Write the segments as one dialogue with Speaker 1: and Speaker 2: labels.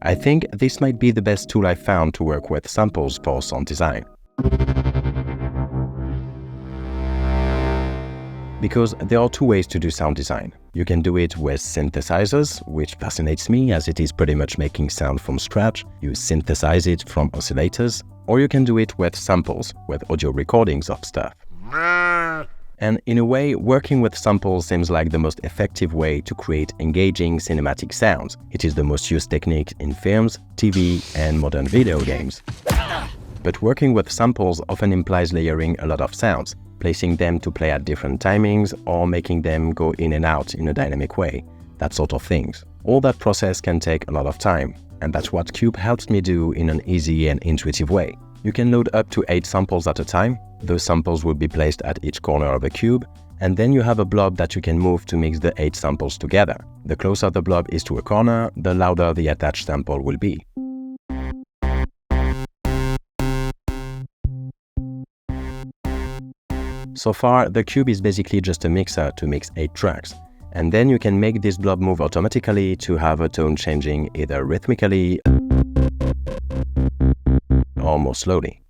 Speaker 1: I think this might be the best tool I've found to work with samples for sound design. Because there are two ways to do sound design. You can do it with synthesizers, which fascinates me as it is pretty much making sound from scratch. You synthesize it from oscillators, or you can do it with samples, with audio recordings of stuff. And in a way, working with samples seems like the most effective way to create engaging cinematic sounds. It is the most used technique in films, TV, and modern video games. But working with samples often implies layering a lot of sounds, placing them to play at different timings or making them go in and out in a dynamic way, that sort of things. All that process can take a lot of time, and that's what Cube helps me do in an easy and intuitive way. You can load up to 8 samples at a time. Those samples will be placed at each corner of a cube, and then you have a blob that you can move to mix the 8 samples together. The closer the blob is to a corner, the louder the attached sample will be. So far, the cube is basically just a mixer to mix 8 tracks, and then you can make this blob move automatically to have a tone changing either rhythmically or more slowly.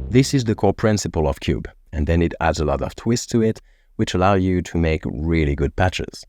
Speaker 1: This is the core principle of Cube, and then it adds a lot of twists to it, which allow you to make really good patches.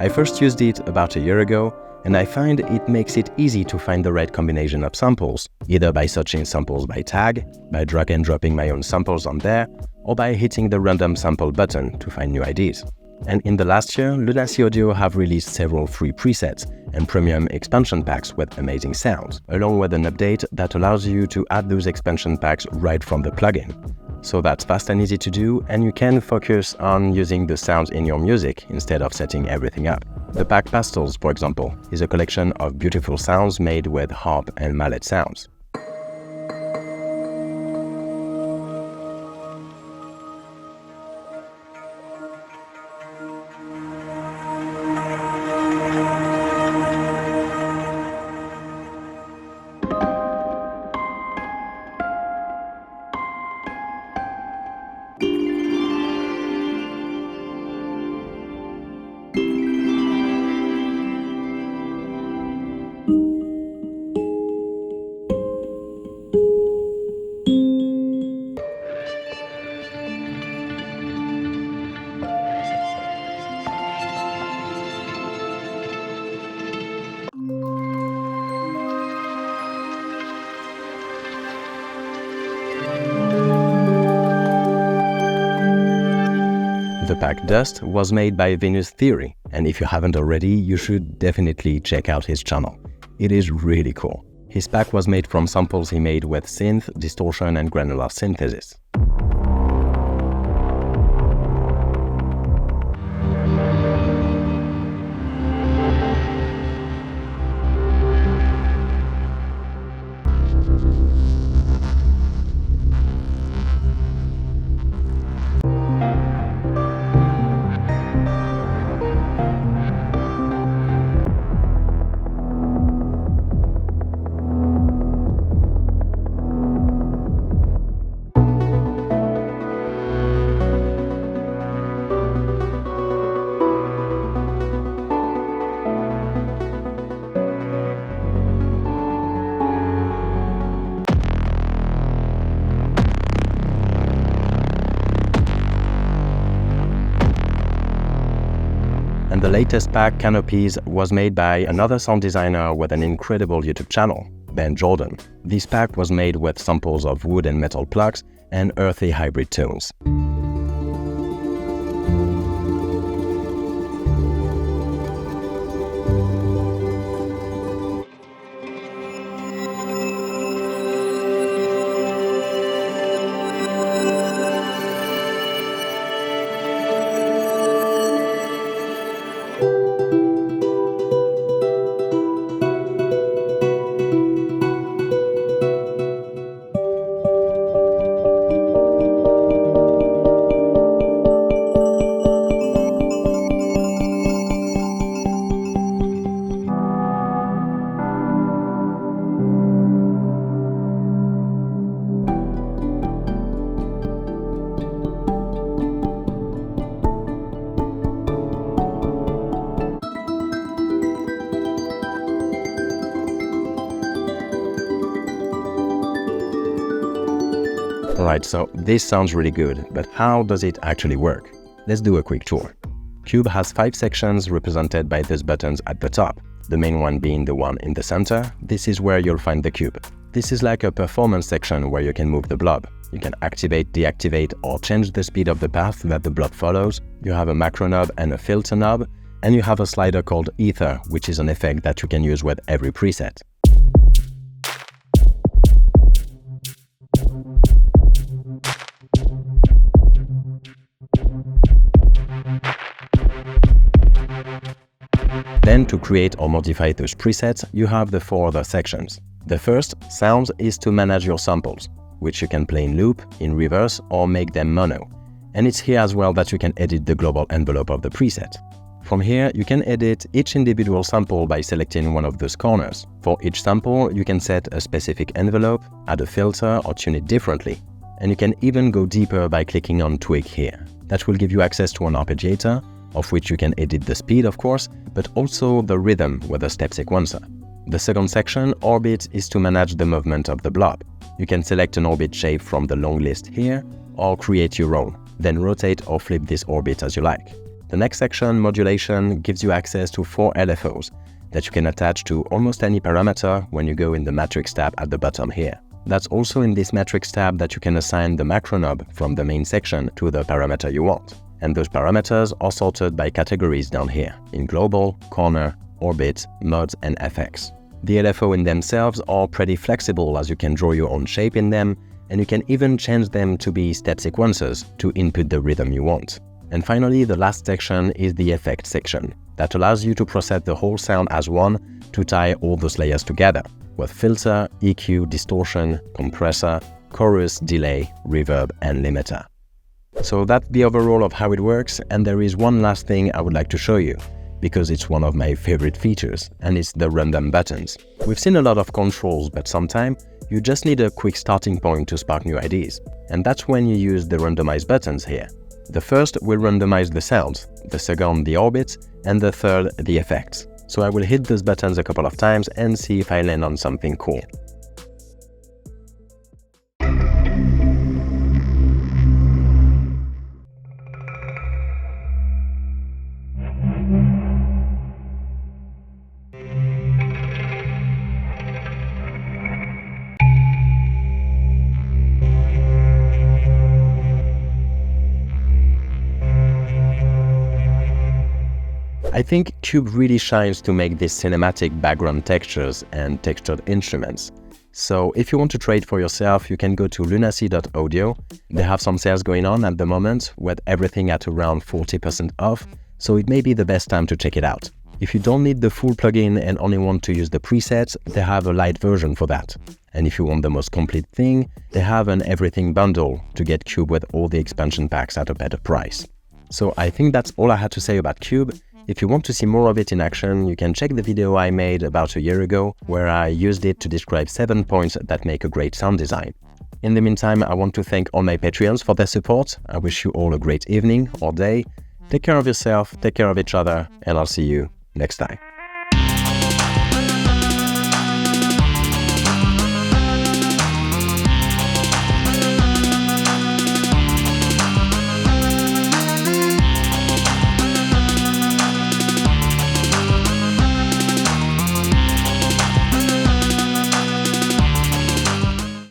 Speaker 1: I first used it about a year ago, and I find it makes it easy to find the right combination of samples, either by searching samples by tag, by drag and dropping my own samples on there, or by hitting the random sample button to find new ideas. And in the last year, Lunacy.audio have released several free presets and premium expansion packs with amazing sounds, along with an update that allows you to add those expansion packs right from the plugin. So that's fast and easy to do, and you can focus on using the sounds in your music instead of setting everything up. The pack Pastels, for example, is a collection of beautiful sounds made with harp and mallet sounds. The pack Dust was made by Venus Theory, and if you haven't already, you should definitely check out his channel. It is really cool. His pack was made from samples he made with synth, distortion, and granular synthesis. And the latest pack, Canopies, was made by another sound designer with an incredible YouTube channel, Ben Jordan. This pack was made with samples of wood and metal plugs and earthy hybrid tones. Alright, so this sounds really good, but how does it actually work? Let's do a quick tour. Cube has 5 sections represented by these buttons at the top, the main one being the one in the center. This is where you'll find the cube. This is like a performance section where you can move the blob. You can activate, deactivate, or change the speed of the path that the blob follows. You have a macro knob and a filter knob, and you have a slider called Ether, which is an effect that you can use with every preset. Then, to create or modify those presets, you have the 4 other sections. The first, Sounds, is to manage your samples, which you can play in loop, in reverse, or make them mono. And it's here as well that you can edit the global envelope of the preset. From here, you can edit each individual sample by selecting one of those corners. For each sample, you can set a specific envelope, add a filter, or tune it differently. And you can even go deeper by clicking on Tweak here. That will give you access to an arpeggiator, of which you can edit the speed, of course, but also the rhythm with a step sequencer. The second section, Orbit, is to manage the movement of the blob. You can select an orbit shape from the long list here, or create your own, then rotate or flip this orbit as you like. The next section, Modulation, gives you access to 4 LFOs that you can attach to almost any parameter when you go in the Matrix tab at the bottom here. That's also in this Matrix tab that you can assign the macro knob from the main section to the parameter you want. And those parameters are sorted by categories down here, in Global, Corner, Orbit, Mods, and FX. The LFO in themselves are pretty flexible as you can draw your own shape in them, and you can even change them to be step sequencers to input the rhythm you want. And finally, the last section is the Effect section, that allows you to process the whole sound as one to tie all those layers together, with filter, EQ, distortion, compressor, chorus, delay, reverb, and limiter. So that's the overall of how it works, and there is one last thing I would like to show you, because it's one of my favorite features, and it's the random buttons. We've seen a lot of controls, but sometimes you just need a quick starting point to spark new ideas, and that's when you use the randomize buttons here. The first will randomize the sounds, the second the orbits, and the third the effects. So I will hit those buttons a couple of times and see if I land on something cool. I think Cube really shines to make these cinematic background textures and textured instruments. So if you want to try it for yourself, you can go to Lunacy.audio. They have some sales going on at the moment with everything at around 40% off, so it may be the best time to check it out. If you don't need the full plugin and only want to use the presets, they have a light version for that. And if you want the most complete thing, they have an everything bundle to get Cube with all the expansion packs at a better price. So I think that's all I had to say about Cube. If you want to see more of it in action, you can check the video I made about a year ago, where I used it to describe 7 points that make a great sound design. In the meantime, I want to thank all my Patreons for their support. I wish you all a great evening or day. Take care of yourself, take care of each other, and I'll see you next time.